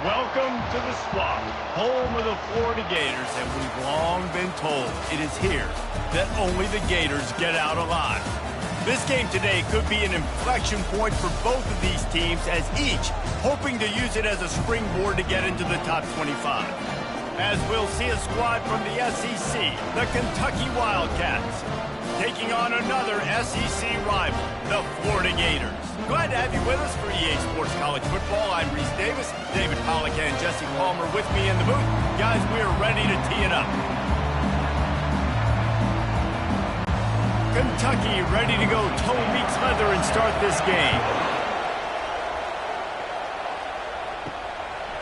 Welcome to the Swamp, home of the Florida Gators, and we've long been told it is here that only the Gators get out alive. This game today could be an inflection point for both of these teams, as each hoping to use it as a springboard to get into the top 25. As we'll see a squad from the SEC, the Kentucky Wildcats, taking on another SEC rival, the Florida Gators. Glad to have you with us for EA Sports College Football. I'm Reese Davis, David Pollack and Jesse Palmer with me in the booth. Guys, we are ready to tee it up. Kentucky ready to go toe meets leather and start this game.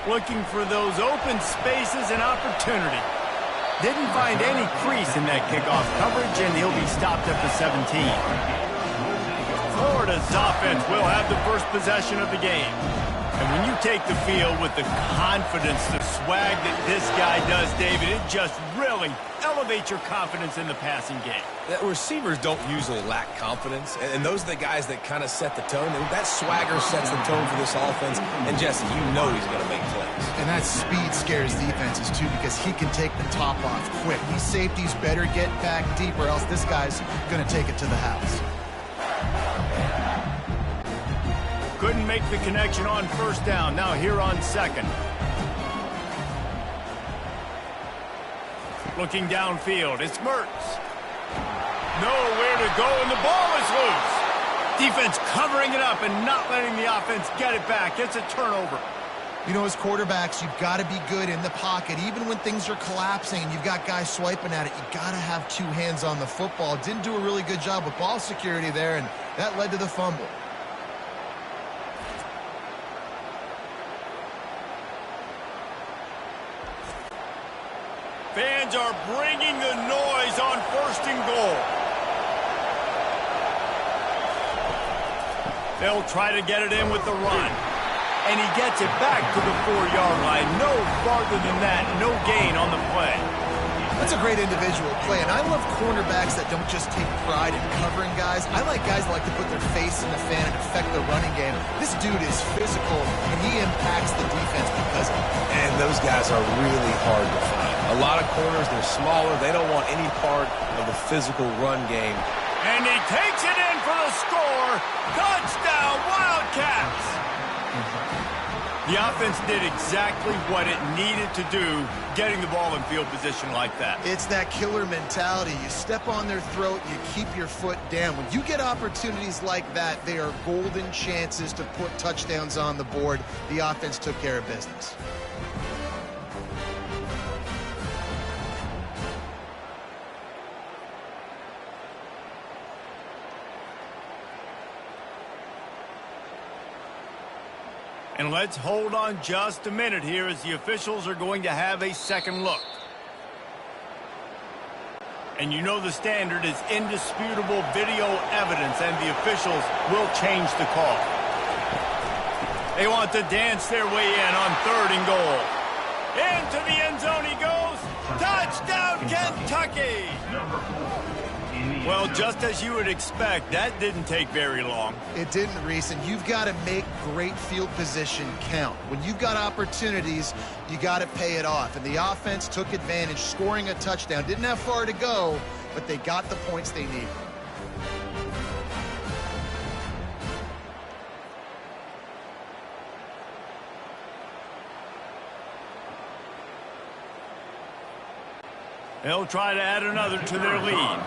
Looking for those open spaces and opportunity. Didn't find any crease in that kickoff coverage, and he'll be stopped at the 17. Florida's offense will have the first possession of the game. And when you take the field with the confidence, the swag that this guy does, David, it just really elevates your confidence in the passing game. The receivers don't usually lack confidence, and those are the guys that kind of set the tone. And that swagger sets the tone for this offense. And Jesse, you know he's going to make plays. And that speed scares defenses too, because he can take the top off quick. These safeties better get back deep, or else this guy's going to take it to the house. Couldn't make the connection on first down. Now here on second. Looking downfield, it's Mertz. Nowhere to go, and the ball is loose. Defense covering it up and not letting the offense get it back. It's a turnover. You know, as quarterbacks, you've got to be good in the pocket. Even when things are collapsing and you've got guys swiping at it, you've got to have two hands on the football. Didn't do a really good job with ball security there, and that led to the fumble. Fans are bringing the noise on first and goal. They'll try to get it in with the run. And he gets it back to the 4-yard line. No farther than that. No gain on the play. That's a great individual play, and I love cornerbacks that don't just take pride in covering guys. I like guys that like to put their face in the fan and affect the running game. This dude is physical, and he impacts the defense because of it. And those guys are really hard to find. A lot of corners, they're smaller. They don't want any part of the physical run game. And he takes it in for the score. Touchdown, Wildcats! The offense did exactly what it needed to do, getting the ball in field position like that. It's that killer mentality. You step on their throat, you keep your foot down. When you get opportunities like that, they are golden chances to put touchdowns on the board. The offense took care of business. And let's hold on just a minute here, as the officials are going to have a second look. And you know the standard is indisputable video evidence, and the officials will change the call. They want to dance their way in on 3rd and goal. Into the end zone he goes. Touchdown, Kentucky! Well, just as you would expect, that didn't take very long. It didn't, Reese, and you've got to make great field position count. When you've got opportunities, you got to pay it off. And the offense took advantage, scoring a touchdown. Didn't have far to go, but they got the points they needed. They'll try to add another to their lead.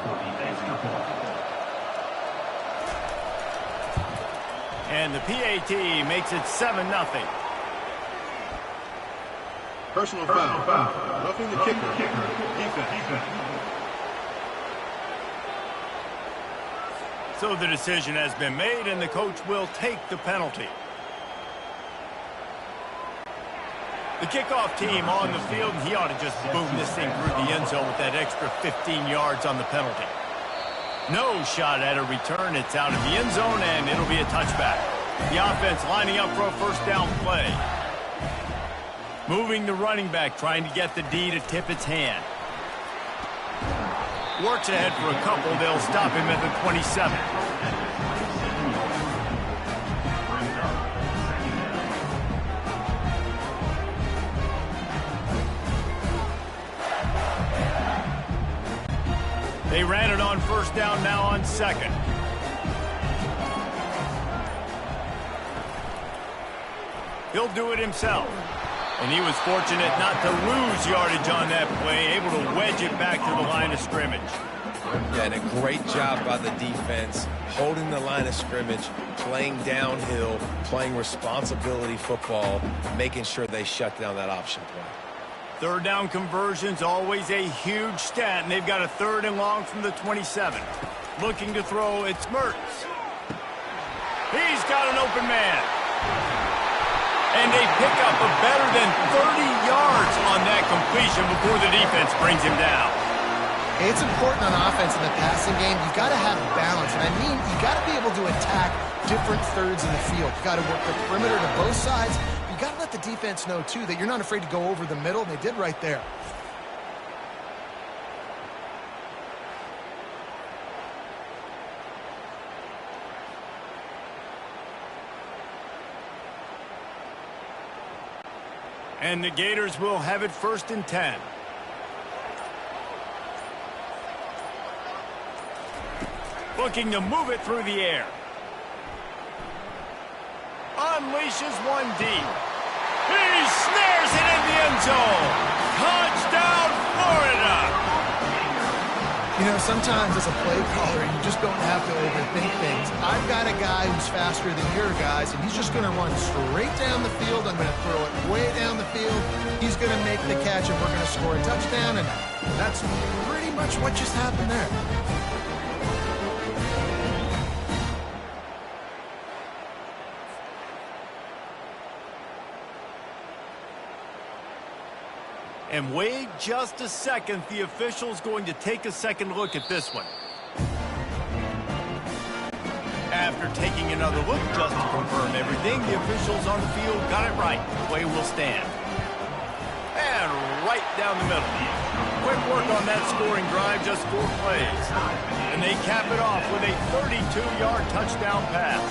And the PAT makes it 7-0. Personal foul. Roughing the kicker. Defense. So the decision has been made, and the coach will take the penalty. The kickoff team on the field, and he ought to just boom this thing through the end zone with that extra 15 yards on the penalty. No shot at a return. It's out of the end zone, and it'll be a touchback. The offense lining up for a first down play. Moving the running back, trying to get the D to tip its hand. Works ahead for a couple. They'll stop him at the 27. They ran it on first down, now on second. He'll do it himself. And he was fortunate not to lose yardage on that play, able to wedge it back to the line of scrimmage. Yeah, and a great job by the defense, holding the line of scrimmage, playing downhill, playing responsibility football, making sure they shut down that option play. Third down conversion's always a huge stat, and they've got a 3rd and long from the 27. Looking to throw, it's Mertz. He's got an open man. And they pick up a better than 30 yards on that completion before the defense brings him down. It's important on offense in the passing game. You got to have balance, and I mean you got to be able to attack different thirds in the field. You got to work the perimeter to both sides. You got to let the defense know too that you're not afraid to go over the middle, and they did right there. And the Gators will have it 1st and 10. Looking to move it through the air. Unleashes one deep. He snares it in the end zone. Touchdown, Florida! You know, sometimes as a play caller, you just don't have to overthink things. I've got a guy who's faster than your guys, and he's just going to run straight down the field. I'm going to throw it way down the field. He's going to make the catch, and we're going to score a touchdown, and that's pretty much what just happened there. And wait just a second. The official's going to take a second look at this one. After taking another look just to confirm everything, the officials on the field got it right. Play will stand. And right down the middle. Quick work on that scoring drive, just 4 plays. And they cap it off with a 32-yard touchdown pass.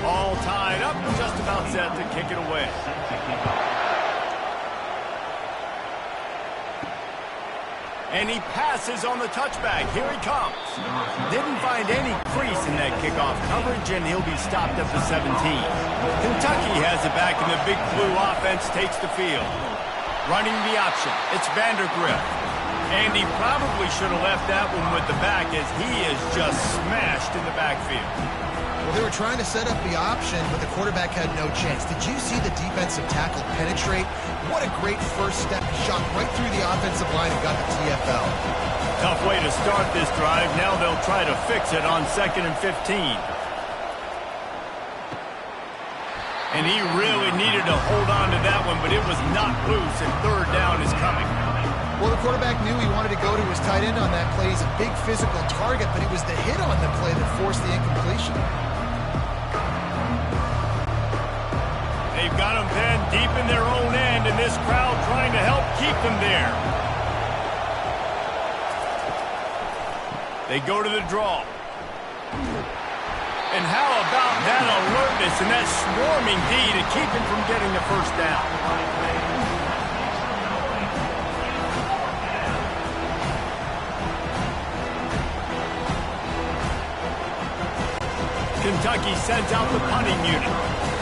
All tied up and just about set to kick it away. And he passes on the touchback. Here he comes. Didn't find any crease in that kickoff coverage, and he'll be stopped up to 17. Kentucky has it back, and the Big Blue offense takes the field. Running the option. It's Vandergrift. And he probably should have left that one with the back, as he is just smashed in the backfield. Well, they were trying to set up the option, but the quarterback had no chance. Did you see the defensive tackle penetrate? What a great first step. He shot right through the offensive line and got the TFL. Tough way to start this drive. Now they'll try to fix it on 2nd and 15. And he really needed to hold on to that one, but it was not loose, and 3rd down is coming. Well, the quarterback knew he wanted to go to his tight end on that play. He's a big physical target, but it was the hit on the play that forced the incompletion. They've got them then deep in their own end, and this crowd trying to help keep them there. They go to the draw. And how about that alertness and that swarming D to keep him from getting the 1st down? Kentucky sends out the punting unit.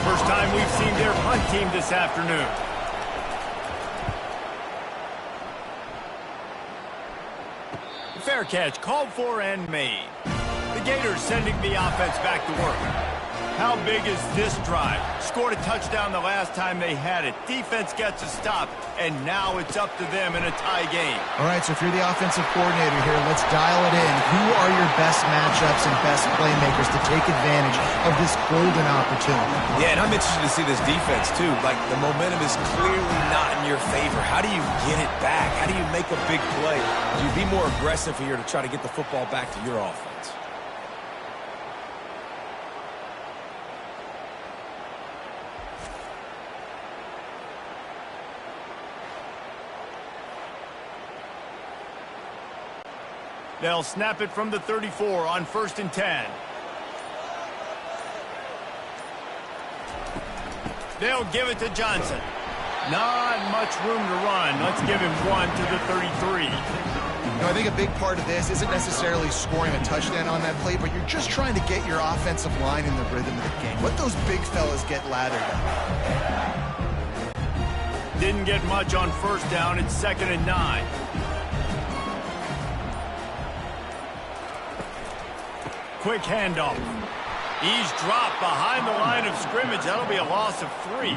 First time we've seen their punt team this afternoon. Fair catch called for and made. The Gators sending the offense back to work. How big is this drive? Scored a touchdown the last time they had it. Defense gets a stop, and now it's up to them in a tie game. All right, so if you're the offensive coordinator here, let's dial it in. Who are your best matchups and best playmakers to take advantage of this golden opportunity? Yeah, and I'm interested to see this defense, too. Like, the momentum is clearly not in your favor. How do you get it back? How do you make a big play? Do you be more aggressive here to try to get the football back to your offense? They'll snap it from the 34 on 1st and 10. They'll give it to Johnson. Not much room to run. Let's give him 1 to the 33. I think a big part of this isn't necessarily scoring a touchdown on that play, but you're just trying to get your offensive line in the rhythm of the game. Let those big fellas get lathered up. Didn't get much on first down. It's 2nd and 9. Quick handoff. He's dropped behind the line of scrimmage. That'll be a loss of 3.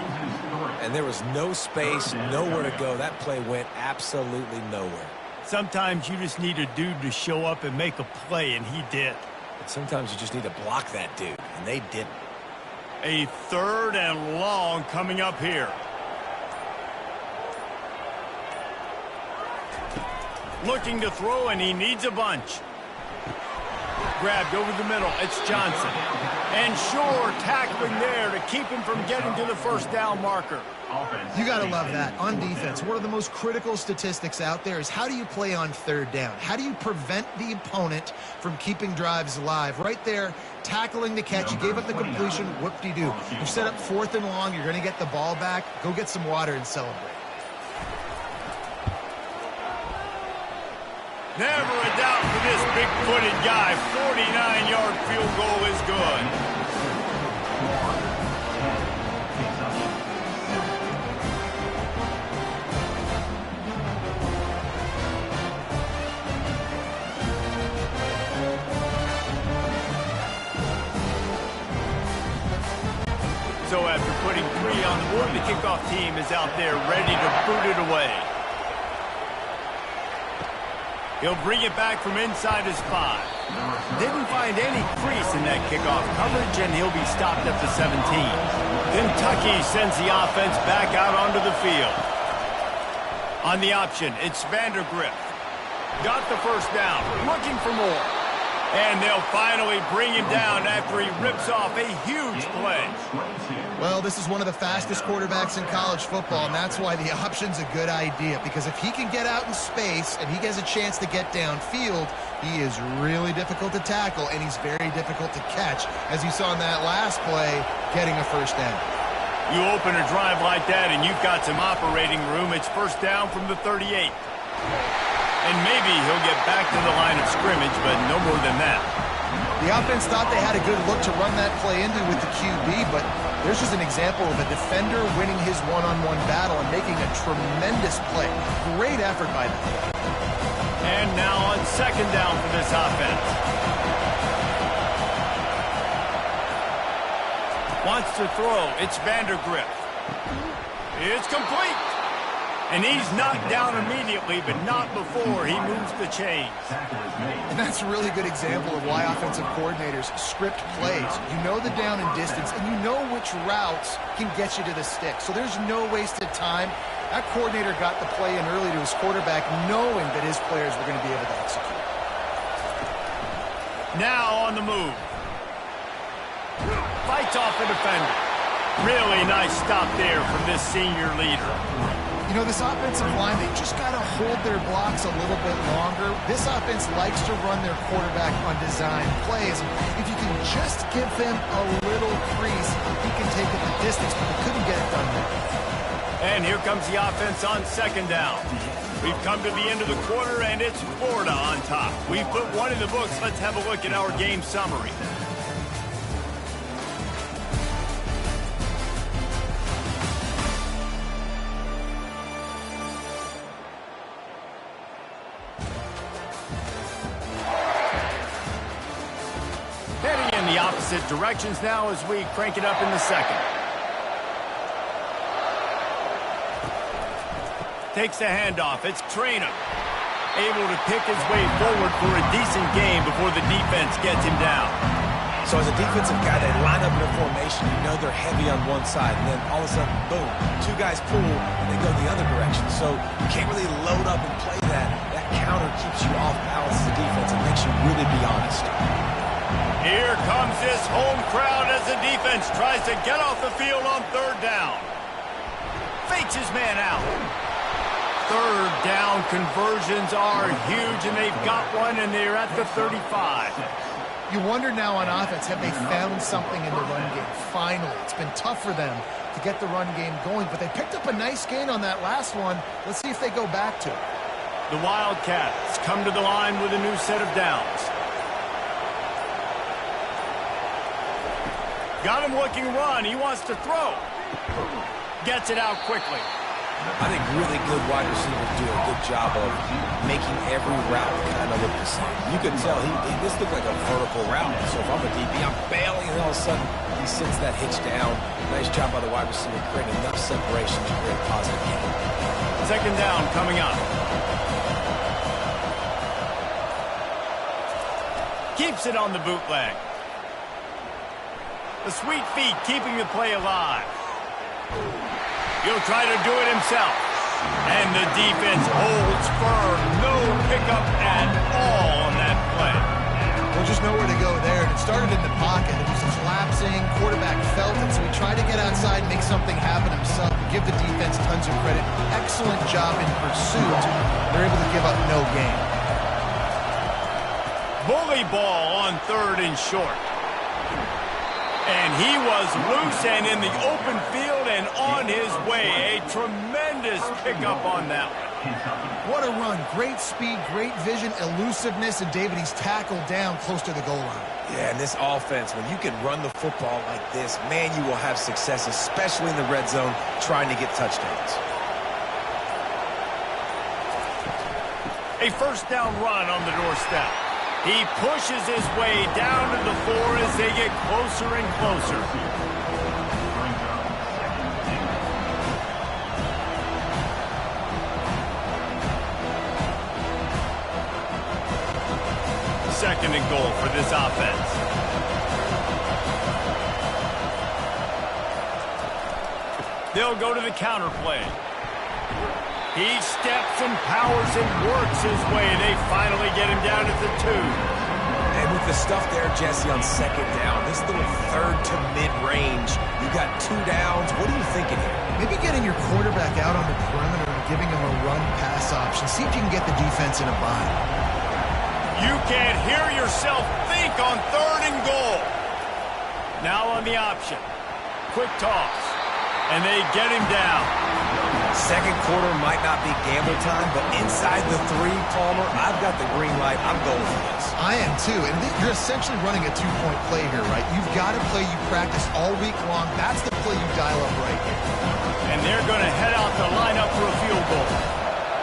And there was no space, nowhere to go. That play went absolutely nowhere. Sometimes you just need a dude to show up and make a play, and he did. But sometimes you just need to block that dude, and they didn't. A 3rd and long coming up here. Looking to throw, and he needs a bunch. Grabbed over the middle. It's Johnson. And Shore tackling there to keep him from getting to the first down marker. You got to love that. On defense, one of the most critical statistics out there is how do you play on 3rd down? How do you prevent the opponent from keeping drives alive? Right there, tackling the catch. You gave up the completion. Whoop-de-doo. You set up 4th and long. You're going to get the ball back. Go get some water and celebrate. Never a doubt for this big-footed guy. 49-yard field goal is good. So after putting 3 on the board, the kickoff team is out there ready to boot it away. He'll bring it back from inside his 5. Didn't find any crease in that kickoff coverage, and he'll be stopped at the 17. Kentucky sends the offense back out onto the field. On the option, it's Vandergrift. Got the first down, looking for more. And they'll finally bring him down after he rips off a huge play. Well, this is one of the fastest quarterbacks in college football, and that's why the option's a good idea. Because if he can get out in space and he gets a chance to get downfield, he is really difficult to tackle, and he's very difficult to catch, as you saw in that last play, getting a first down. You open a drive like that, and you've got some operating room. It's first down from the 38. And maybe he'll get back to the line of scrimmage, but no more than that. The offense thought they had a good look to run that play into with the QB, but there's just an example of a defender winning his one-on-one battle and making a tremendous play. Great effort by them. And now on 2nd down for this offense. Wants to throw. It's Vandergrift. It's complete. And he's knocked down immediately, but not before he moves the chains. And that's a really good example of why offensive coordinators script plays. You know the down and distance, and you know which routes can get you to the stick. So there's no wasted time. That coordinator got the play in early to his quarterback, knowing that his players were going to be able to execute. Now on the move. Fights off the defender. Really nice stop there from this senior leader. You know, this offensive line, they just got to hold their blocks a little bit longer. This offense likes to run their quarterback on design plays. If you can just give him a little crease, he can take it the distance, but they couldn't get it done there. And here comes the offense on 2nd down. We've come to the end of the quarter, and it's Florida on top. We've put one in the books. Let's have a look at our game summary. Heading in the opposite directions now as we crank it up in the 2nd. Takes the handoff. It's Traynor. Able to pick his way forward for a decent game before the defense gets him down. So as a defensive guy, they line up in a formation. You know they're heavy on one side, and then all of a sudden, boom, 2 guys pull, and they go the other direction. So you can't really load up and play that. That counter keeps you off balance as a defense. It makes you really be honest. Here comes this home crowd as the defense tries to get off the field on 3rd down. Fakes his man out. 3rd down conversions are huge, and they've got one, and they're at the 35. You wonder now on offense, have they found something in the run game? Finally, it's been tough for them to get the run game going, but they picked up a nice gain on that last one. Let's see if they go back to it. The Wildcats come to the line with a new set of downs. Got him looking run. He wants to throw. Gets it out quickly. I think really good wide receivers do a good job of making every route kind of look the same. You could tell this looked like a vertical route. So if I'm a DB, I'm bailing, and all of a sudden he sends that hitch down. Nice job by the wide receiver, creating enough separation to create a positive game. Second down coming up. Keeps it on the bootleg. The sweet feet keeping the play alive. He'll try to do it himself. And the defense holds firm. No pickup at all on that play. Well, just nowhere to go there. It started in the pocket. It was collapsing. Quarterback felt it, so he tried to get outside and make something happen himself. Give the defense tons of credit. Excellent job in pursuit. They're able to give up no gain. Bully ball on 3rd and short. And he was loose and in the open field and on his way. A tremendous pickup on that one. What a run. Great speed, great vision, elusiveness, and David, he's tackled down close to the goal line. Yeah, and this offense, when you can run the football like this, man, you will have success, especially in the red zone, trying to get touchdowns. A first down run on the doorstep. He pushes his way down to the 4 as they get closer and closer. Second and goal for this offense. They'll go to the counter play. He steps and powers and works his way. They finally get him down at the 2. And with the stuff there, Jesse, on second down, this little 3rd to mid-range, you got 2 downs. What are you thinking here? Maybe getting your quarterback out on the perimeter and giving him a run-pass option. See if you can get the defense in a bind. You can't hear yourself think on 3rd and goal. Now on the option. Quick toss. And they get him down. Second quarter might not be gambler time, but inside the 3, Palmer, I've got the green light. I'm going for this. I am too, and you're essentially running a 2-point play here, right? You've got a play you practice all week long. That's the play you dial up right here. And they're going to head out the lineup for a field goal.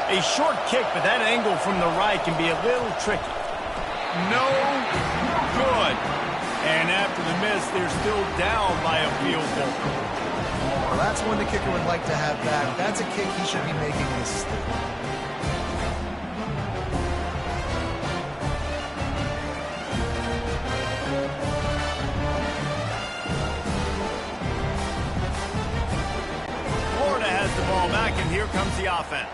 A short kick, but that angle from the right can be a little tricky. No good. And after the miss, they're still down by a field goal. Well, that's one the kicker would like to have back. That's a kick he should be making this thing. Florida has the ball back, and here comes the offense.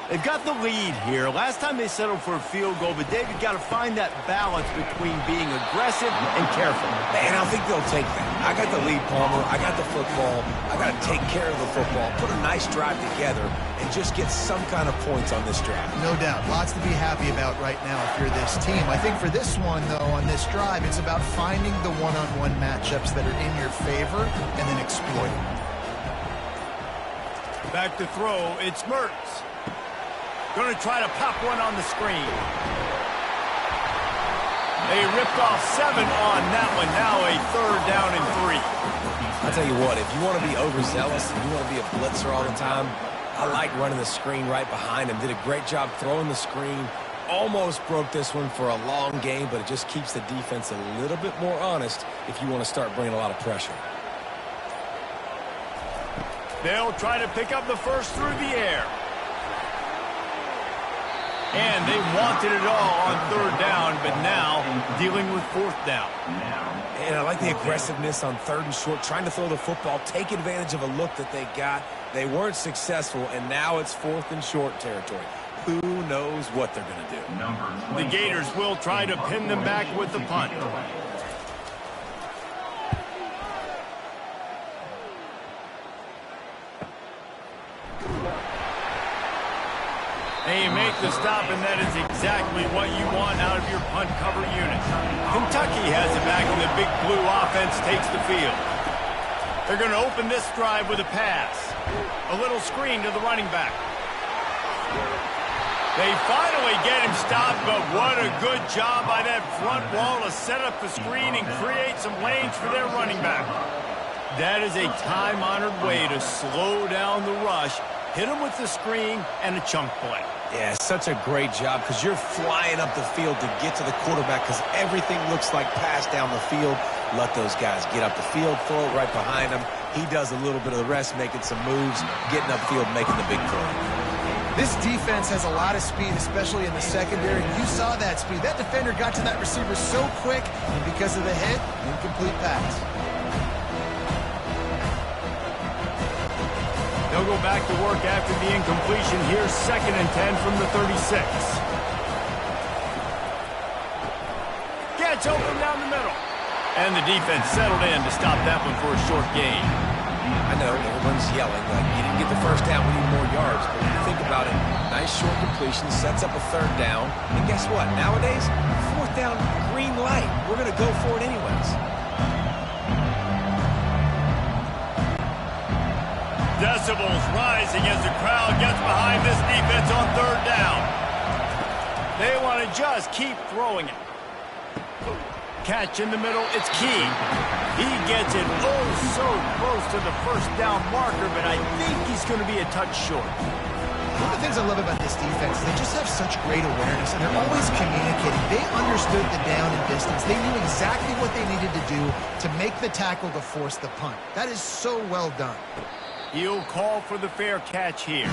They've got the lead here. Last time they settled for a field goal, but David got to find that balance between being aggressive and careful. Man, I think they'll take that. I got the lead, Palmer. I got the football. I got to take care of the football, put a nice drive together, and just get some kind of points on this drive. No doubt. Lots to be happy about right now if you're this team. I think for this one, though, on this drive, it's about finding the one-on-one matchups that are in your favor and then exploiting them. Back to throw. It's Mertz. Going to try to pop one on the screen. They ripped off 7 on that one. Now a 3rd down and 3. I'll tell you what, if you want to be overzealous and you want to be a blitzer all the time, I like running the screen right behind him. Did a great job throwing the screen. Almost broke this one for a long game, but it just keeps the defense a little bit more honest if you want to start bringing a lot of pressure. They'll try to pick up the first through the air. And they wanted it all on 3rd down, but now dealing with 4th down. And I like the aggressiveness on 3rd and short, trying to throw the football, take advantage of a look that they got. They weren't successful, and now it's 4th and short territory. Who knows what they're going to do? The Gators will try to pin them back with the punt. They make the stop, and that is exactly what you want out of your punt cover unit. Kentucky has it back, and the Big Blue offense takes the field. They're going to open this drive with a pass. A little screen to the running back. They finally get him stopped, but what a good job by that front wall to set up the screen and create some lanes for their running back. That is a time-honored way to slow down the rush, hit him with the screen, and a chunk play. Yeah, such a great job because you're flying up the field to get to the quarterback because everything looks like pass down the field. Let those guys get up the field, throw it right behind him. He does a little bit of the rest, making some moves, getting upfield, making the big play. This defense has a lot of speed, especially in the secondary. You saw that speed. That defender got to that receiver so quick, and because of the hit, incomplete pass. They'll go back to work after the incompletion. Here's 2nd and 10 from the 36. Gets open down the middle. And the defense settled in to stop that one for a short gain. I know, everyone's yelling, like, you didn't get the first down, we need more yards. But when you think about it, nice short completion, sets up a 3rd down. And guess what? Nowadays, 4th down, green light. We're going to go for it anyways. Decibels rising as the crowd gets behind this defense on 3rd down. They want to just keep throwing it. Catch in the middle, it's key. He gets it oh so close to the 1st down marker, but I think he's going to be a touch short. One of the things I love about this defense is they just have such great awareness, and they're always communicating. They understood the down and distance. They knew exactly what they needed to do to make the tackle to force the punt. That is so well done. He'll call for the fair catch here.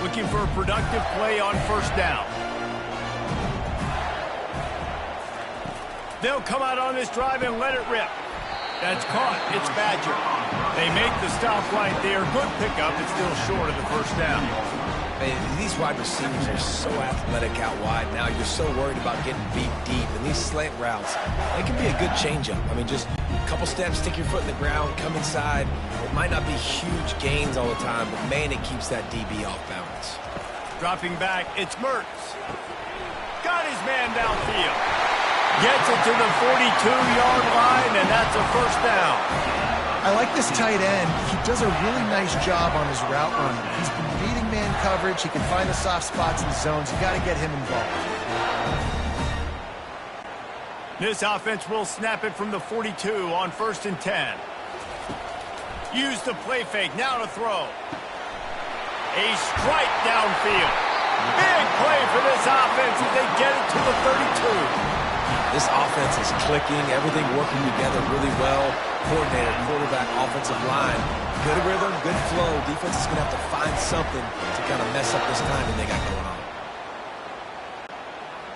Looking for a productive play on 1st down. They'll come out on this drive and let it rip. That's caught. It's Badger. They make the stop right there. Good pickup. It's still short of the 1st down. Man, these wide receivers are so athletic out wide now. You're so worried about getting beat deep. And these slant routes, they can be a good changeup. I mean, just a couple steps, stick your foot in the ground, come inside. It might not be huge gains all the time, but, man, it keeps that DB off balance. Dropping back, it's Mertz. Got his man downfield. Gets it to the 42-yard line, and that's a 1st down. I like this tight end. He does a really nice job on his route running. He's been beating man coverage. He can find the soft spots in the zones. You got to get him involved. This offense will snap it from the 42 on 1st and 10. Use the play fake. Now to throw. A strike downfield. Big play for this offense as they get it to the 32. This offense is clicking, everything working together really well. Coordinator, quarterback, offensive line. Good rhythm, good flow. Defense is going to have to find something to kind of mess up this timing they got going on.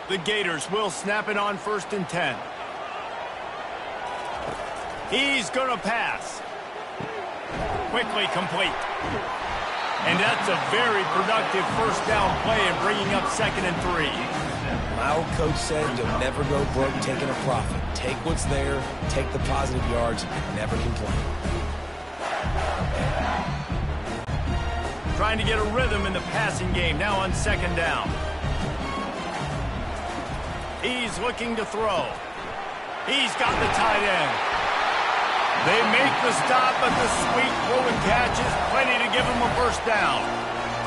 The Gators will snap it on 1st and 10. He's going to pass. Quickly complete. And that's a very productive 1st down play and bringing up 2nd and 3. My old coach said you'll never go broke taking a profit. Take what's there, take the positive yards, and never complain. Trying to get a rhythm in the passing game now on 2nd down. He's looking to throw. He's got the tight end. They make the stop, but the sweet throw and catch is plenty to give him a 1st down.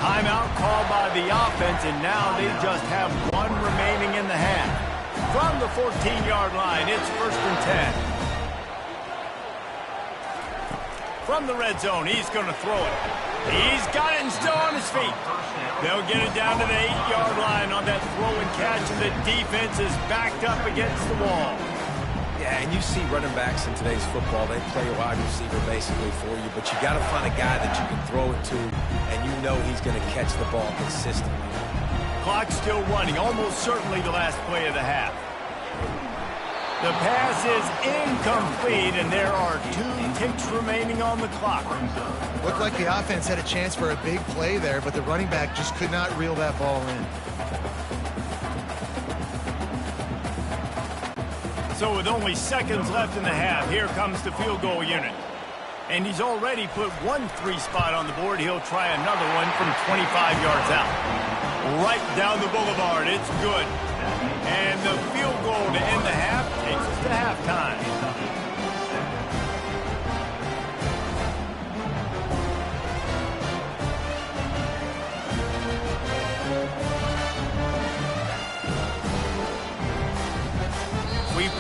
Timeout called by the offense, and now they just have 1 remaining in the half. From the 14-yard line, it's 1st and 10. From the red zone, he's going to throw it. He's got it and still on his feet. They'll get it down to the 8-yard line on that throw and catch, and the defense is backed up against the wall. Yeah, and you see running backs in today's football, they play a wide receiver basically for you, but you got to find a guy that you can throw it to, and you know he's going to catch the ball consistently. Clock's still running, almost certainly the last play of the half. The pass is incomplete, and there are 2 ticks remaining on the clock. Looked like the offense had a chance for a big play there, but the running back just could not reel that ball in. So with only seconds left in the half, here comes the field goal unit. And he's already put 1 3 spot on the board. He'll try another one from 25 yards out. Right down the boulevard. It's good. And the field goal to end the half takes us to halftime.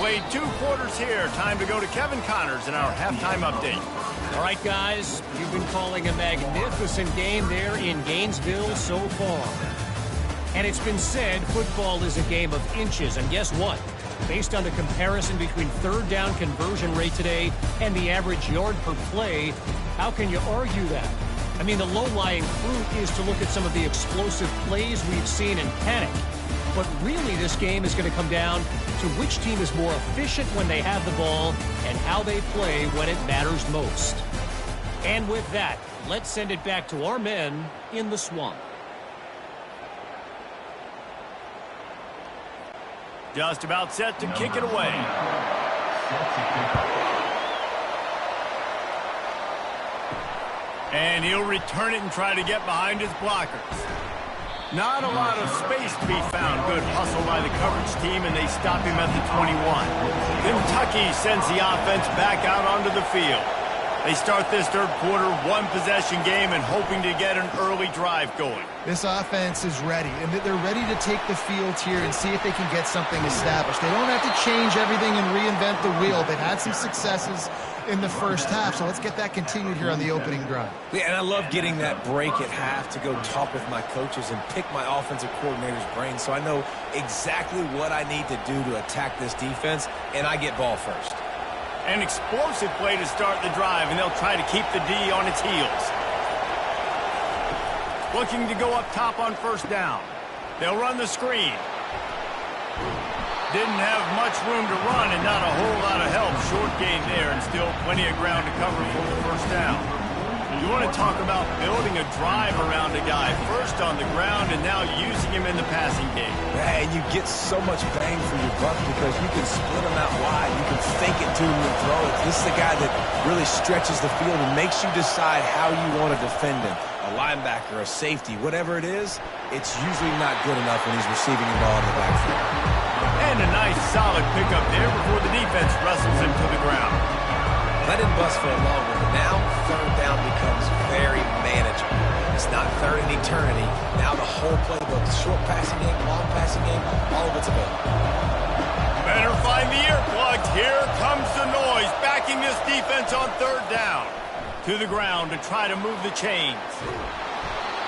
played 2 quarters here. Time to go to Kevin Connors in our halftime update. All right, guys, you've been calling a magnificent game there in Gainesville so far. And it's been said football is a game of inches. And guess what? Based on the comparison between third down conversion rate today and the average yard per play, how can you argue that? I mean, the low-lying fruit is to look at some of the explosive plays we've seen in panic. But really, this game is going to come down to which team is more efficient when they have the ball and how they play when it matters most. And with that, let's send it back to our men in the swamp. Just about set to kick it away. And he'll return it and try to get behind his blockers. Not a lot of space to be found. Good hustle by the coverage team, and they stop him at the 21. Kentucky sends the offense back out onto the field. They start this third quarter, 1-possession game, and hoping to get an early drive going. This offense is ready, and they're ready to take the field here and see if they can get something established. They don't have to change everything and reinvent the wheel. They've had some successes in the first half, so let's get that continued here on the opening drive. Yeah, and I love getting that break at half to go talk with my coaches and pick my offensive coordinator's brain so I know exactly what I need to do to attack this defense, and I get ball first. An explosive play to start the drive, and they'll try to keep the D on its heels. Looking to go up top on first down. They'll run the screen. Didn't have much room to run and not a whole lot of help. Short gain there and still plenty of ground to cover for the first down. You want to talk about building a drive around a guy. First on the ground and now using him in the passing game. Yeah, and you get so much bang for your buck because you can split him out wide. You can fake it to him and throw it. This is the guy that really stretches the field and makes you decide how you want to defend him. A linebacker, a safety, whatever it is, it's usually not good enough when he's receiving the ball in the backfield. And a nice solid pickup there before the defense wrestles him to the ground. That didn't bust for a long one, but now third down becomes very manageable. It's not third in eternity. Now the whole playbook, short passing game, long passing game, all of it's available. Better find the earplugs. Here comes the noise, backing this defense on third down. To the ground to try to move the chains.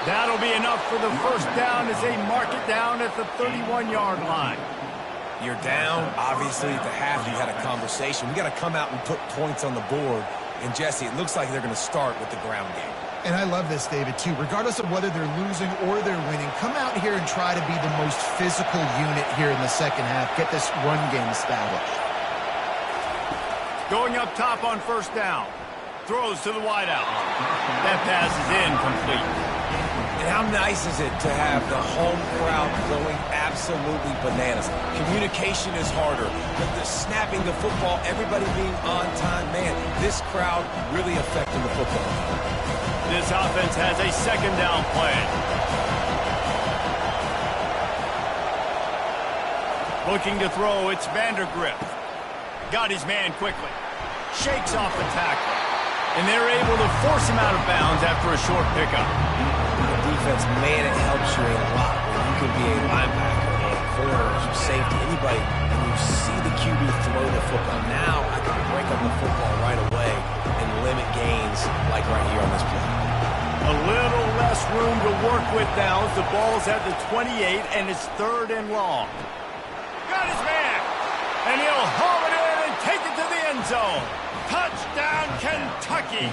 That'll be enough for the first down as they mark it down at the 31-yard line. You're down. Obviously, at the half, you had a conversation. We got to come out and put points on the board. And, Jesse, it looks like they're going to start with the ground game. And I love this, David, too. Regardless of whether they're losing or they're winning, come out here and try to be the most physical unit here in the second half. Get this run game established. Going up top on first down. Throws to the wideout. That pass is incomplete. And how nice is it to have the home crowd going absolutely bananas? Communication is harder, but the snapping the football, everybody being on time, man, this crowd really affecting the football. This offense has a second down play. Looking to throw, it's Vandergrift. Got his man quickly. Shakes off the tackle. And they're able to force him out of bounds after a short pickup. The defense, man, it helps you a lot when you can be a linebacker or a corner or safety, anybody, and you see the QB throw the football. Now I can break up the football right away and limit gains like right here on this play. A little less room to work with now as the ball's at the 28 and it's third and long. Got his man, and he'll haul it in and take it to the end zone. Touchdown, Kentucky!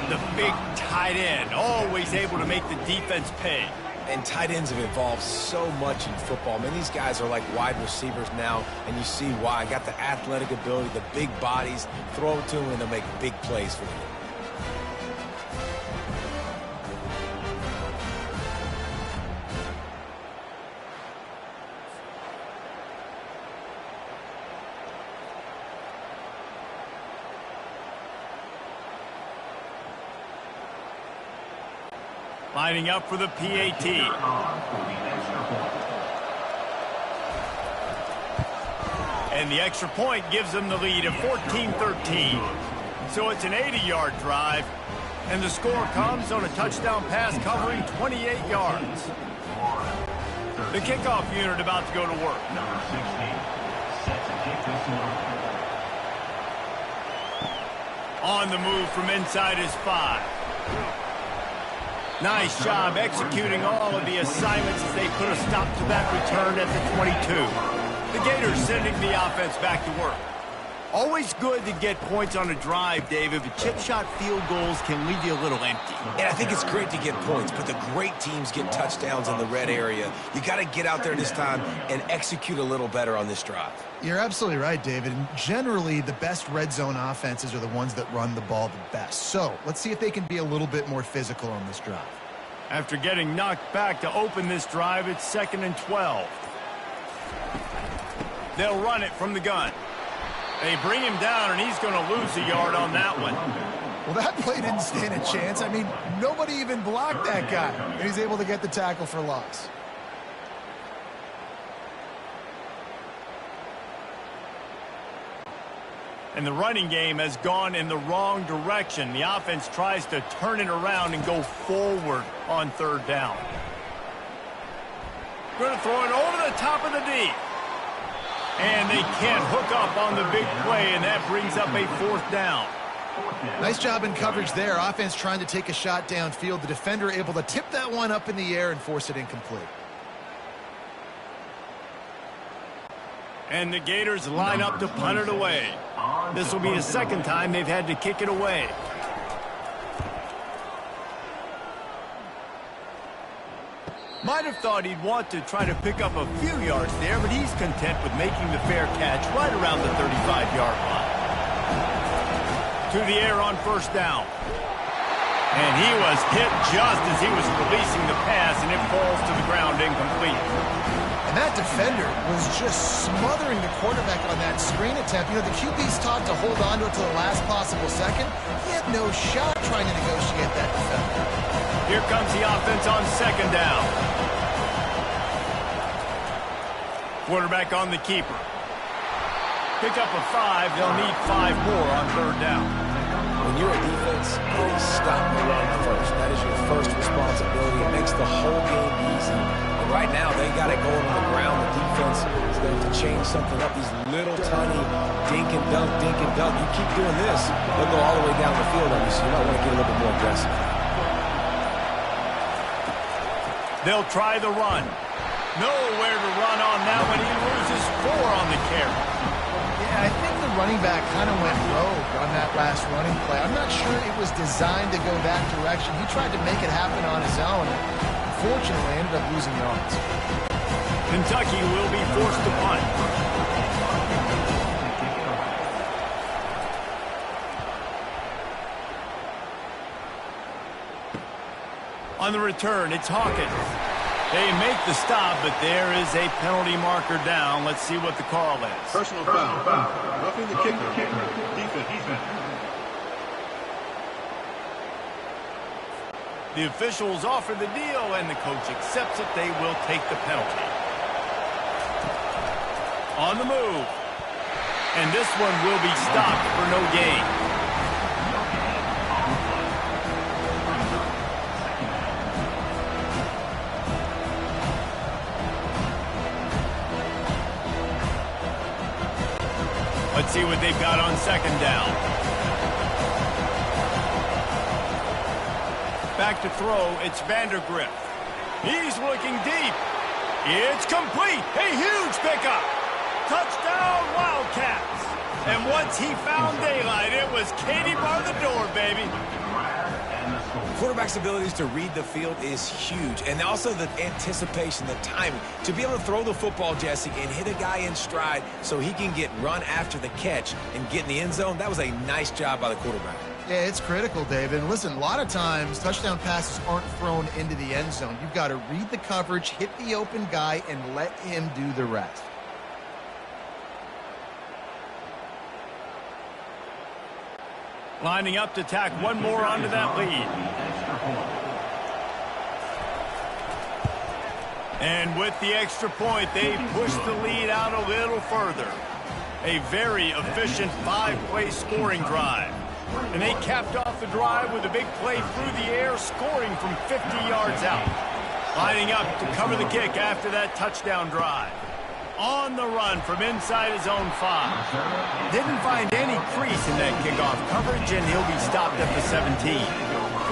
The big tight end, always able to make the defense pay. And tight ends have evolved so much in football. Man, these guys are like wide receivers now, and you see why. Got the athletic ability, the big bodies, throw it to them, and they'll make big plays for you. Lining up for the PAT. And the extra point gives them the lead of 14-13. So it's an 80-yard drive, and the score comes on a touchdown pass covering 28 yards. The kickoff unit about to go to work. On the move from inside his 5. Nice job executing all of the assignments as they put a stop to that return at the 22. The Gators sending the offense back to work. Always good to get points on a drive, David, but chip shot field goals can leave you a little empty. And I think it's great to get points, but the great teams get touchdowns in the red area. You got to get out there this time and execute a little better on this drive. You're absolutely right, David. And generally, the best red zone offenses are the ones that run the ball the best. So let's see if they can be a little bit more physical on this drive. After getting knocked back to open this drive, it's 2nd and 12. They'll run it from the gun. They bring him down, and he's going to lose a yard on that one. Well, that play didn't stand a chance. I mean, nobody even blocked that guy, and he's able to get the tackle for loss. And the running game has gone in the wrong direction. The offense tries to turn it around and go forward on 3rd down. Going to throw it over the top of the D. And they can't hook up on the big play, and that brings up a 4th down. Nice job in coverage there. Offense trying to take a shot downfield. The defender able to tip that one up in the air and force it incomplete. And the Gators line up to punt it away. This will be the 2nd time they've had to kick it away. Might have thought he'd want to try to pick up a few yards there, but he's content with making the fair catch right around the 35-yard line. To the air on 1st down. And he was hit just as he was releasing the pass, and it falls to the ground incomplete. And that defender was just smothering the quarterback on that screen attempt. You know, the QB's taught to hold on to it to the last possible second. He had no shot trying to negotiate that defender. Here comes the offense on 2nd down. Quarterback on the keeper. Pick up a 5. They'll need 5 more on 3rd down. When you're a defense, always stop the run first. That is your first responsibility. It makes the whole game easy. And right now, they got it going on the ground. The defense is going to change something up. These little tiny dink and dunk, dink and dunk. You keep doing this, they'll go all the way down the field on you, so you might want to get a little bit more aggressive. They'll try the run. Nowhere to run on that one. He loses 4 on the carry. Yeah, I think the running back kind of went rogue on that last running play. I'm not sure it was designed to go that direction. He tried to make it happen on his own. Unfortunately, ended up losing yards. Kentucky will be forced to punt. On the return, it's Hawkins. They make the stop, but there is a penalty marker down. Let's see what the call is. Personal foul. Roughing the kicker. Defense. The officials offer the deal, and the coach accepts it. They will take the penalty. On the move. And this one will be stopped for no gain. Let's see what they've got on 2nd down. Back to throw, it's Vandergriff. He's looking deep. It's complete. A huge pickup. Touchdown, Wildcats. And once he found daylight, it was Katie bar the door, baby. Quarterback's abilities to read the field is huge, and also the anticipation, the timing. To be able to throw the football, Jesse, and hit a guy in stride so he can get run after the catch and get in the end zone, that was a nice job by the quarterback. Yeah, it's critical, David. And listen, a lot of times touchdown passes aren't thrown into the end zone. You've got to read the coverage, hit the open guy, and let him do the rest. Lining up to tack one more onto that lead. And with the extra point, they push the lead out a little further. A very efficient 5-play scoring drive. And they capped off the drive with a big play through the air, scoring from 50 yards out. Lining up to cover the kick after that touchdown drive. On the run from inside his own 5. Didn't find any crease in that kickoff coverage, and he'll be stopped at the 17.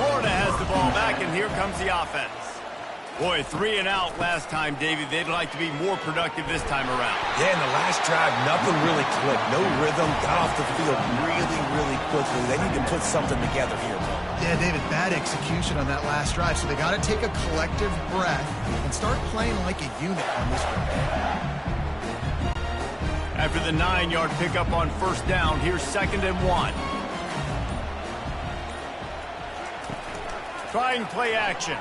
Florida has the ball back, and here comes the offense. Boy, 3 and out last time, David. They'd like to be more productive this time around. Yeah, in the last drive, nothing really clicked. No rhythm, got off the field really, really quickly. They need to put something together here, Paul. Yeah, David, bad execution on that last drive, so they got to take a collective breath and start playing like a unit on this one. After the 9-yard pickup on first down, here's 2nd and 1. Trying play action.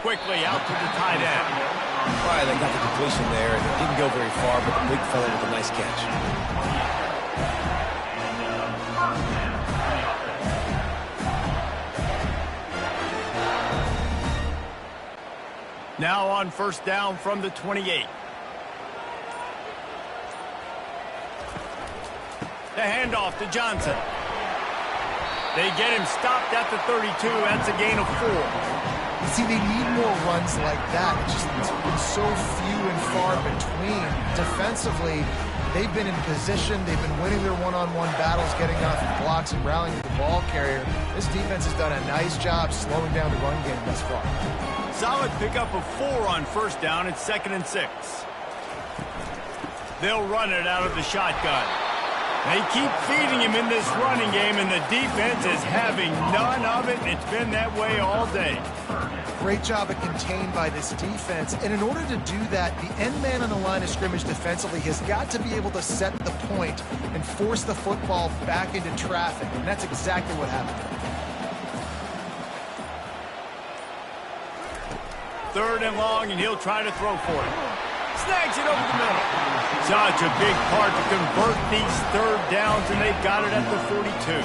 Quickly out to the tight end. All right, they got the completion there, and it didn't go very far, but the big fella with a nice catch. Now on first down from the 28. The handoff to Johnson. They get him stopped at the 32. That's a gain of 4. See, they need more runs like that. It's been so few and far between. Defensively, they've been in position. They've been winning their one-on-one battles, getting off the blocks and rallying the ball carrier. This defense has done a nice job slowing down the run game thus far. Solid pickup of 4 on first down. It's 2nd and 6. They'll run it out of the shotgun. They keep feeding him in this running game, and the defense is having none of it. It's been that way all day. Great job of contained by this defense. And in order to do that, the end man on the line of scrimmage defensively has got to be able to set the point and force the football back into traffic. And that's exactly what happened. 3rd and long, and he'll try to throw for it. Snags it over the middle. Such a big part to convert these 3rd downs, and they've got it at the 42.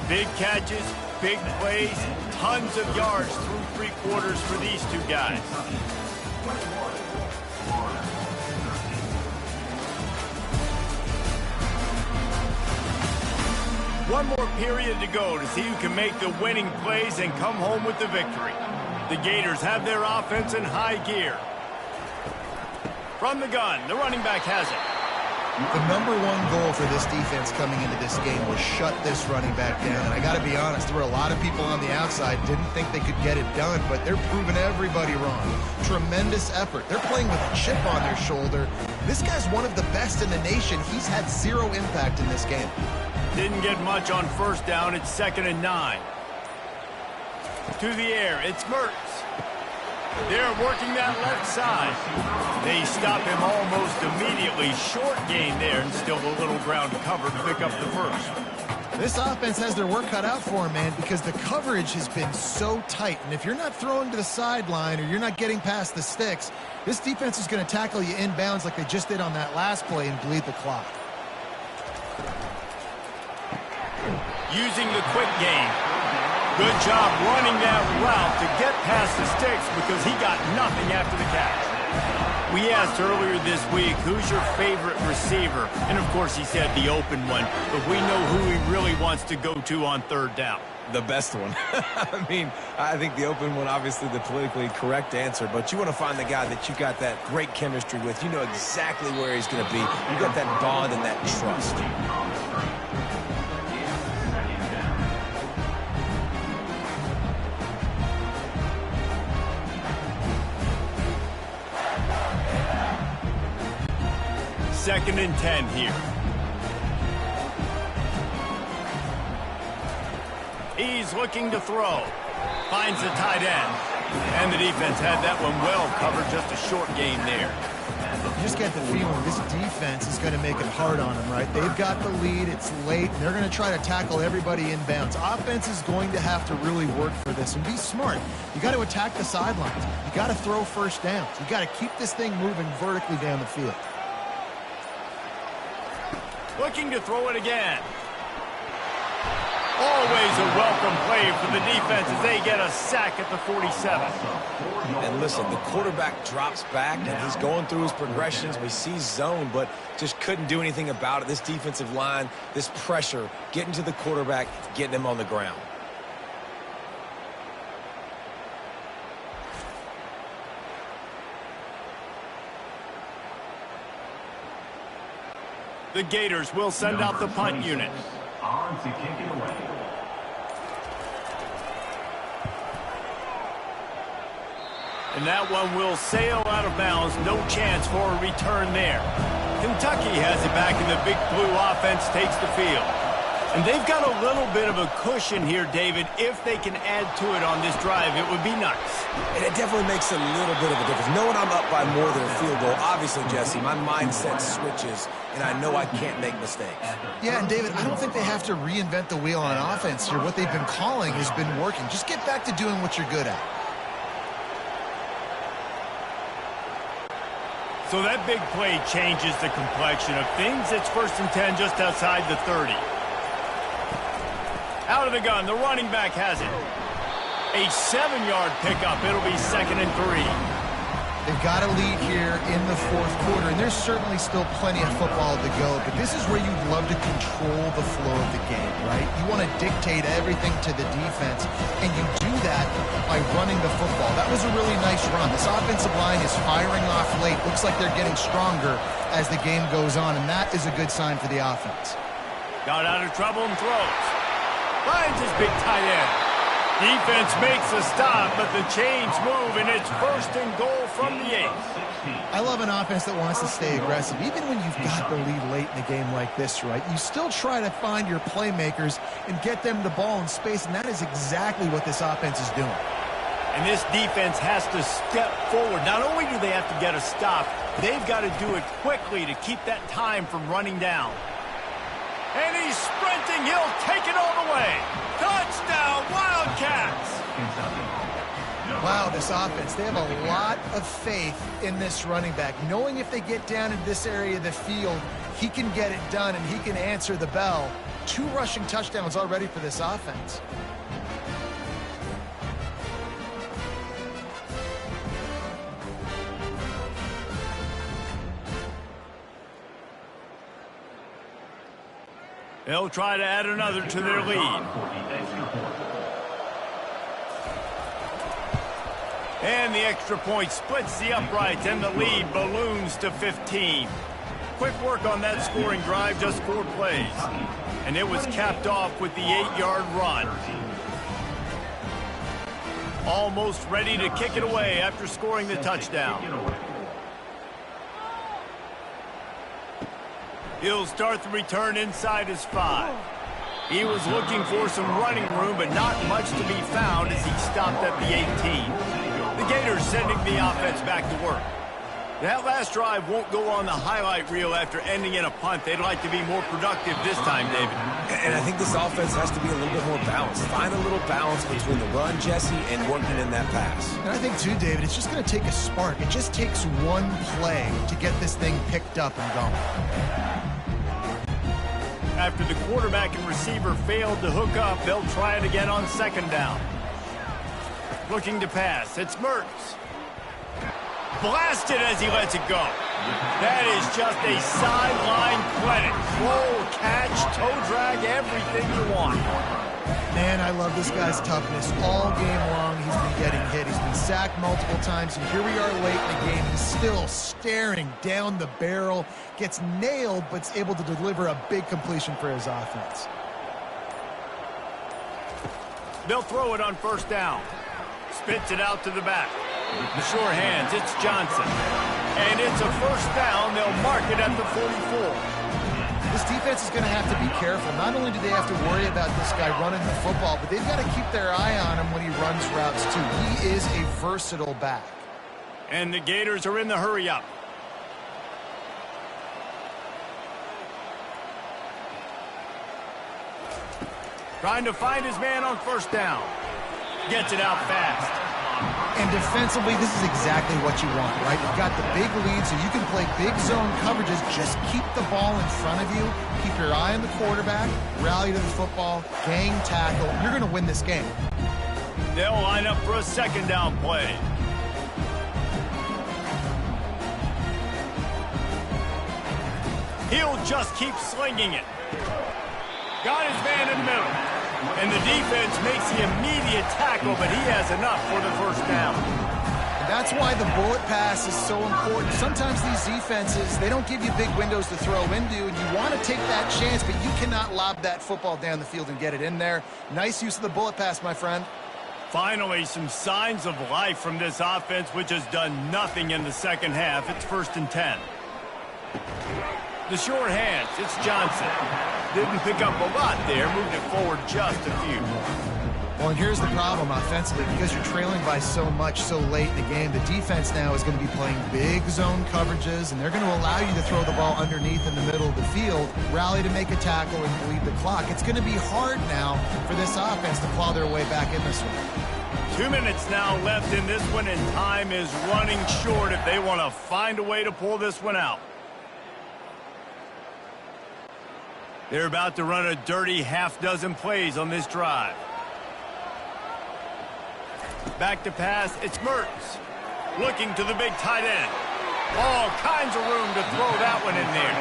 Big catches, big plays, tons of yards through 3 quarters for these two guys. One more period to go to see who can make the winning plays and come home with the victory. The Gators have their offense in high gear. From the gun, the running back has it. The number 1 goal for this defense coming into this game was shut this running back down. And I got to be honest, there were a lot of people on the outside didn't think they could get it done, but they're proving everybody wrong. Tremendous effort. They're playing with a chip on their shoulder. This guy's one of the best in the nation. He's had 0 impact in this game. Didn't get much on first down. It's 2nd and 9. To the air, it's Mertz. They're working that left side. They stop him almost immediately. Short gain there, and still a little ground cover to pick up the first. This offense has their work cut out for them, man, because the coverage has been so tight. And if you're not throwing to the sideline or you're not getting past the sticks, this defense is going to tackle you inbounds like they just did on that last play and bleed the clock. Using the quick game. Good job running that route to get past the sticks because he got nothing after the catch. We asked earlier this week, who's your favorite receiver? And, of course, he said the open one, but we know who he really wants to go to on 3rd down. The best one. I mean, I think the open one, obviously the politically correct answer, but you want to find the guy that you got that great chemistry with. You know exactly where he's going to be. You got that bond and that trust. Second and 10 here. He's looking to throw. Finds the tight end. And the defense had that one well covered. Just a short gain there. You just get the feeling this defense is going to make it hard on them, right? They've got the lead. It's late. And they're going to try to tackle everybody inbounds. Offense is going to have to really work for this and be smart. You got to attack the sidelines. You got to throw first downs. You got to keep this thing moving vertically down the field. Looking to throw it again. Always a welcome play for the defense as they get a sack at the 47. And listen, the quarterback drops back, and he's going through his progressions. We see zone, but just couldn't do anything about it. This defensive line, this pressure, getting to the quarterback, getting him on the ground. The Gators will send out the punt unit. On to kick it away. And that one will sail out of bounds. No chance for a return there. Kentucky has it back, and the Big Blue offense takes the field. And they've got a little bit of a cushion here, David. If they can add to it on this drive, it would be nice. And it definitely makes a little bit of a difference. Knowing I'm up by more than a field goal, obviously, Jesse, my mindset switches, and I know I can't make mistakes. Yeah, and David, I don't think they have to reinvent the wheel on offense here. What they've been calling has been working. Just get back to doing what you're good at. So that big play changes the complexion of things. It's 1st and 10 just outside the 30. Out of the gun, the running back has it. A 7-yard pickup. It'll be 2nd and 3. They've got a lead here in the 4th quarter, and there's certainly still plenty of football to go, but this is where you'd love to control the flow of the game, right? You want to dictate everything to the defense, and you do that by running the football. That was a really nice run. This offensive line is firing off late. Looks like they're getting stronger as the game goes on, and that is a good sign for the offense. Got out of trouble and throws. Finds his big tight end. Defense makes a stop, but the chains move, and it's 1st and goal from the 8. I love an offense that wants to stay aggressive. Even when you've got the lead late in a game like this, right, you still try to find your playmakers and get them the ball in space, and that is exactly what this offense is doing. And this defense has to step forward. Not only do they have to get a stop, they've got to do it quickly to keep that time from running down. And he's sprinting. He'll take it all the way. Touchdown, Wildcats! Wow, this offense, they have a lot of faith in this running back, knowing if they get down in this area of the field, he can get it done and he can answer the bell. 2 rushing touchdowns already for this offense. They'll try to add another to their lead. And the extra point splits the uprights, and the lead balloons to 15. Quick work on that scoring drive, just 4 plays. And it was capped off with the 8-yard run. Almost ready to kick it away after scoring the touchdown. He'll start the return inside his 5. He was looking for some running room, but not much to be found as he stopped at the 18. The Gators sending the offense back to work. That last drive won't go on the highlight reel after ending in a punt. They'd like to be more productive this time, David. And I think this offense has to be a little bit more balanced. Find a little balance between the run, Jesse, and working in that pass. And I think, too, David, it's just going to take a spark. It just takes one play to get this thing picked up and going. After the quarterback and receiver failed to hook up, they'll try it again on 2nd down. Looking to pass. It's Mertz. Blasted as he lets it go. That is just a sideline clinic. Roll, catch, toe drag, everything you want. Man, I love this guy's toughness. All game long, he's been getting hit. He's been sacked multiple times, and here we are late in the game. He's still staring down the barrel, gets nailed, but's able to deliver a big completion for his offense. They'll throw it on 1st down. Spits it out to the back. The sure hands, it's Johnson. And it's a 1st down. They'll mark it at the 44. This defense is going to have to be careful. Not only do they have to worry about this guy running the football, but they've got to keep their eye on him when he runs routes, too. He is a versatile back. And the Gators are in the hurry-up. Trying to find his man on 1st down. Gets it out fast. And defensively, this is exactly what you want, right? You've got the big lead, so you can play big zone coverages. Just keep the ball in front of you. Keep your eye on the quarterback. Rally to the football. Gang tackle. You're going to win this game. They'll line up for a second down play. He'll just keep slinging it. Got his man in the middle. And the defense makes the immediate tackle, but he has enough for the first down. And that's why the bullet pass is so important. Sometimes these defenses, they don't give you big windows to throw into, and you want to take that chance, but you cannot lob that football down the field and get it in there. Nice use of the bullet pass, my friend. Finally, some signs of life from this offense, which has done nothing in the second half. It's 1st and 10. The short hands, it's Johnson. Didn't pick up a lot there, moved it forward just a few. Well, and here's the problem offensively. Because you're trailing by so much so late in the game, the defense now is going to be playing big zone coverages, and they're going to allow you to throw the ball underneath in the middle of the field, rally to make a tackle, and bleed the clock. It's going to be hard now for this offense to claw their way back in this one. 2 minutes now left in this one, and time is running short if they want to find a way to pull this one out. They're about to run a dirty half-dozen plays on this drive. Back to pass, it's Mertz. Looking to the big tight end. All kinds of room to throw that one in there.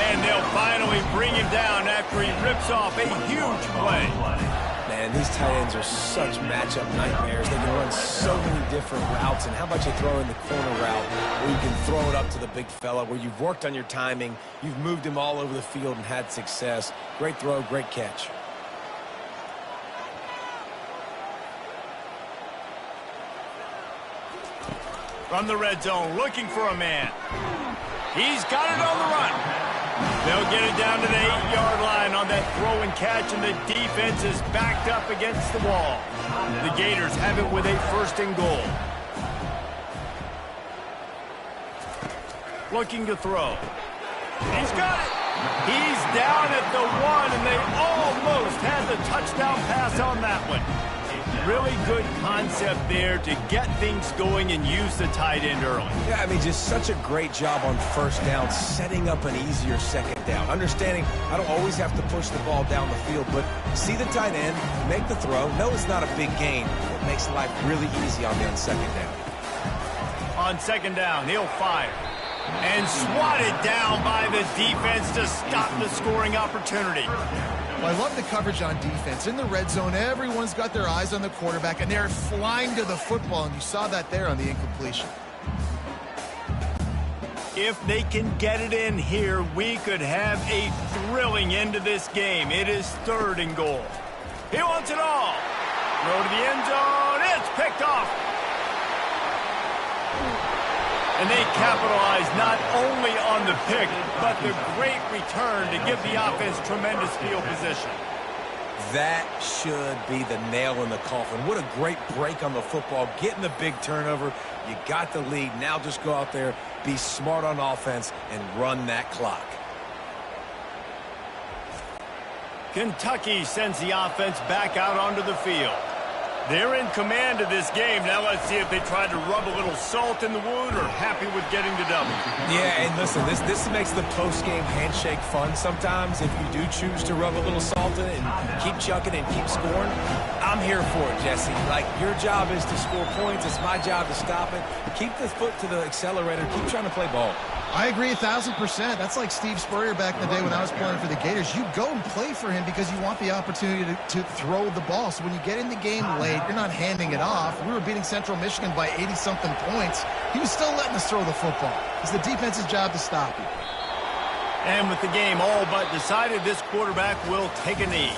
And they'll finally bring him down after he rips off a huge play. Man, these tight ends are such matchup nightmares. They can run so many different routes. And how about you throw in the corner route where you can throw it up to the big fella, where you've worked on your timing, you've moved him all over the field and had success. Great throw, great catch. From the red zone, looking for a man. He's got it on the run. They'll get it down to the 8-yard line on that throw and catch, and the defense is backed up against the wall. The Gators have it with a 1st and goal. Looking to throw. He's got it. He's down at the 1, and they almost had the touchdown pass on that one. Really good concept there to get things going and use the tight end early. Yeah, I mean, just such a great job on 1st down, setting up an easier 2nd down. Understanding I don't always have to push the ball down the field, but see the tight end, make the throw. No, it's not a big gain. It makes life really easy on me on 2nd down. On 2nd down, he'll fire. And swatted down by the defense to stop the scoring opportunity. Well, I love the coverage on defense. In the red zone, everyone's got their eyes on the quarterback, and they're flying to the football, and you saw that there on the incompletion. If they can get it in here, we could have a thrilling end to this game. It is 3rd and goal. He wants it all. Throw to the end zone. It's picked off. And they capitalize not only on the pick, but the great return to give the offense tremendous field position. That should be the nail in the coffin. What a great break on the football. Getting the big turnover. You got the lead. Now just go out there, be smart on offense, and run that clock. Kentucky sends the offense back out onto the field. They're in command of this game. Now let's see if they try to rub a little salt in the wound or happy with getting the W. Yeah, and listen, this makes the post-game handshake fun sometimes. If you do choose to rub a little salt in it and keep chucking and keep scoring, I'm here for it, Jesse. Like, your job is to score points. It's my job to stop it. Keep the foot to the accelerator. Keep trying to play ball. I agree 1,000%. That's like Steve Spurrier back in the day when I was playing for the Gators. You go and play for him because you want the opportunity to throw the ball. So when you get in the game late, you're not handing it off. We were beating Central Michigan by 80-something points. He was still letting us throw the football. It's the defense's job to stop you. And with the game all but decided, this quarterback will take a knee.